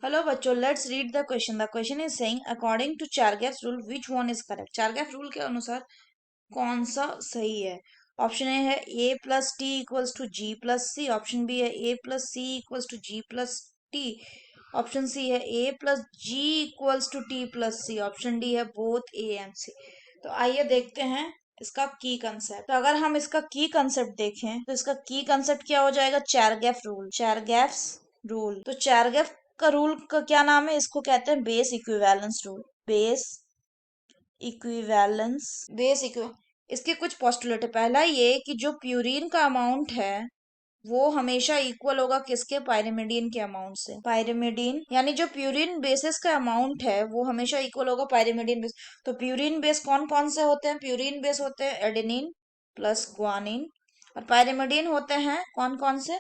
Hello बच्चों, let's read the question. The question is saying according to Chargaff rule which one is correct. Chargaff rule के अनुसार कौन सा सही है? ऑप्शन ए है a plus T equals to G plus C. Option B है a plus C equals to G plus T. Option C है a plus G equals to T plus C. Option D है both A and C. तो आइए देखते हैं इसका की concept. तो अगर हम इसका की कंसेप्ट देखें तो इसका की कंसेप्ट क्या हो जाएगा? चारगैफ रूल. चारगैफ्स रूल. तो चारगैफ का रूल का क्या नाम है? इसको कहते हैं base equivalence rule. Base equivalence. Base इक्व इसके कुछ पोस्टुलेट है. पहला ये कि जो प्यूरिन का अमाउंट है वो हमेशा इक्वल होगा किसके? पायरिमिडीन के अमाउंट से. पायरिमिडीन यानी जो प्यूरिन बेसिस का अमाउंट है वो हमेशा इक्वल होगा पायरिमिडीन बेस. तो प्यूरिन बेस कौन कौन से होते हैं? प्यूरिन बेस होते हैं एडेनिन प्लस ग्वानिन. और पायरिमिडीन होते हैं कौन कौन से?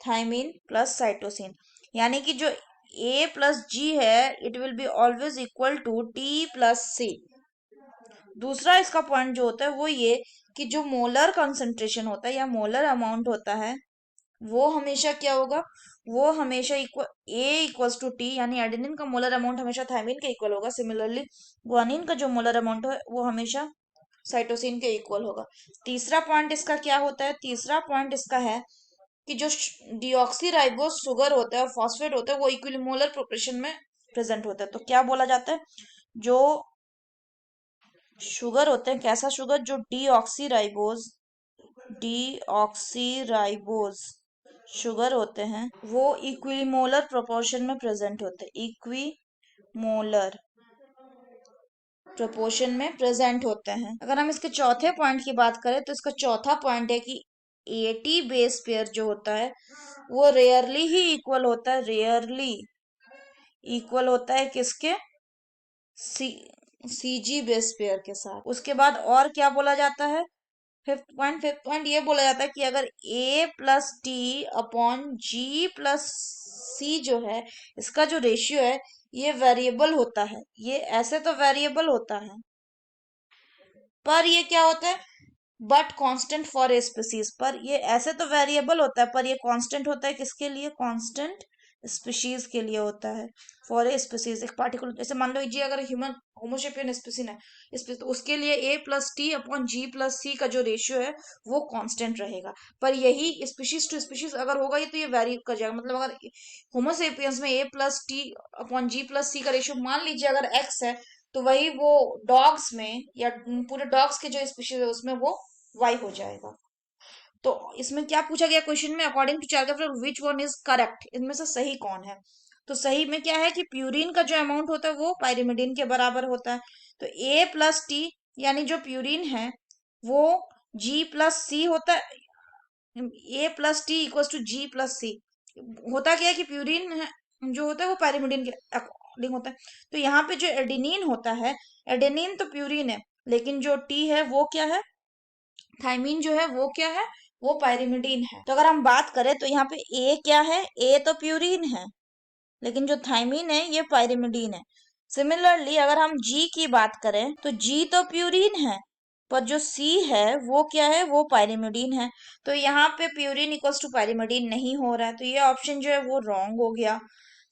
Thymine plus cytosine. यानी कि जो ए प्लस जी है it will be always equal to T plus C. दूसरा इसका पॉइंट जो होता है वो ये कि जो मोलर कंसंट्रेशन होता है या मोलर अमाउंट होता है वो हमेशा क्या होगा? वो हमेशा equal A equals to T. यानी एडेनिन का मोलर अमाउंट हमेशा थायमिन के इक्वल होगा. सिमिलरली ग्वानिन का जो मोलर अमाउंट है वो हमेशा साइटोसिन के इक्वल होगा. तीसरा पॉइंट इसका क्या होता है? तीसरा पॉइंट इसका है कि जो डिऑक्सीराइबोज शुगर होता है और फॉस्फेट होता है वो इक्विलिमोलर प्रोपोर्शन में प्रेजेंट होता है. तो क्या बोला जाता है? जो शुगर होते हैं, कैसा शुगर? जो डीऑक्सीराइबोज शुगर होते हैं वो इक्विमोलर प्रोपोर्शन में प्रेजेंट होते हैं. इक्विमोलर प्रोपोर्शन में प्रेजेंट होते हैं. अगर हम इसके चौथे पॉइंट की बात करें तो इसका चौथा पॉइंट है कि एटी बेस पेयर जो होता है वो रेयरली ही इक्वल होता है. रेयरली इक्वल होता है किसके? सी सीजी बेस पेयर के साथ. उसके बाद और क्या बोला जाता है? फिफ्थ पॉइंट ये बोला जाता है कि अगर a plus T upon G plus C जो है इसका जो रेशियो है ये वेरिएबल होता है. ये ऐसे तो वेरिएबल होता है पर ये क्या होता है? But constant for a species. पर ये ऐसे तो वेरिएबल होता है पर ये कांस्टेंट होता है किसके लिए? कांस्टेंट स्पीशीज के लिए होता है. फॉर ए स्पीसीज एक पार्टिकुलर, जैसे मान लो जी अगर ह्यूमन होमोसेपियन स्पीसीज है तो उसके लिए ए plus T upon G plus सी का जो रेशियो है वो कांस्टेंट रहेगा. पर यही स्पीशीज टू स्पीशीज अगर होगा ये तो ये वेरी कर जाएगा. मतलब अगर होमोसेपियंस में ए plus T upon G plus सी का रेशियो मान लीजिए अगर एक्स है तो वही वो डॉग्स में या पूरे डॉग्स के जो स्पीशीज है उसमें वो वाई हो जाएगा. तो इसमें क्या पूछा गया क्वेश्चन में? According to Chargaff rule which one is correct. इनमें से सही कौन है? तो सही में क्या है कि प्यूरिन का जो अमाउंट होता है वो पायरिमिडिन के बराबर होता है. तो ए प्लस टी यानी जो प्यूरिन है वो जी प्लस सी होता है. A plus T equals to G plus C. होता क्या है कि प्यूरिन जो होता है वो पायरिमिडिन के अकॉर्डिंग होता है. तो यहाँ पे जो एडेनिन होता है, एडेनिन तो प्यूरिन है लेकिन जो टी है वो क्या है? थायमिन जो है वो क्या है? वो पायरिमिडीन है. तो अगर हम बात करें तो यहाँ पे ए क्या है? ए तो प्यूरिन है लेकिन जो थायमिन है ये पायरिमिडीन है. सिमिलरली अगर हम जी की बात करें तो जी तो प्यूरिन है पर जो सी है वो क्या है? वो पायरिमिडीन है. तो यहाँ पे प्यूरिन इक्वल्स टू पायरिमिडीन नहीं हो रहा है तो ये ऑप्शन जो है वो रॉन्ग हो गया.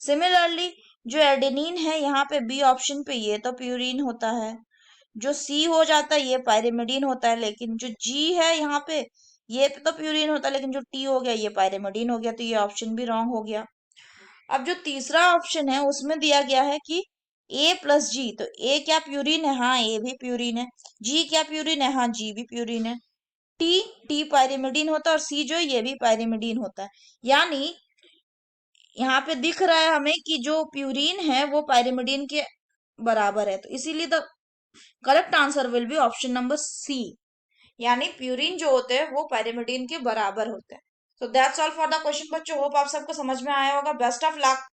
सिमिलरली जो एडेनिन है यहाँ पे बी ऑप्शन पे ये तो प्यूरिन होता है. जो सी हो जाता है ये पायरिमिडीन होता है. लेकिन जो जी है यहाँ पे ये तो प्यूरिन होता है लेकिन जो टी हो गया ये पायरिमिडीन हो गया. तो ये ऑप्शन भी रॉन्ग हो गया. अब जो तीसरा ऑप्शन है उसमें दिया गया है कि ए प्लस जी. तो ए क्या प्यूरिन है? हाँ ए भी प्यूरिन है. जी क्या प्यूरिन है? हाँ जी भी प्यूरिन है. टी टी पायरिमिडीन होता है और सी जो है ये भी पायरिमिडीन होता है. यानी यहाँ पे दिख रहा है हमें कि जो प्यूरिन है वो पायरिमिडीन के बराबर है. तो इसीलिए the correct answer will be option number C. यानी प्यूरिन जो होते हैं वो पायरिमिडीन के बराबर होते हैं. तो that's all for the question बच्चों. होप आप सबको समझ में आया होगा. Best of luck.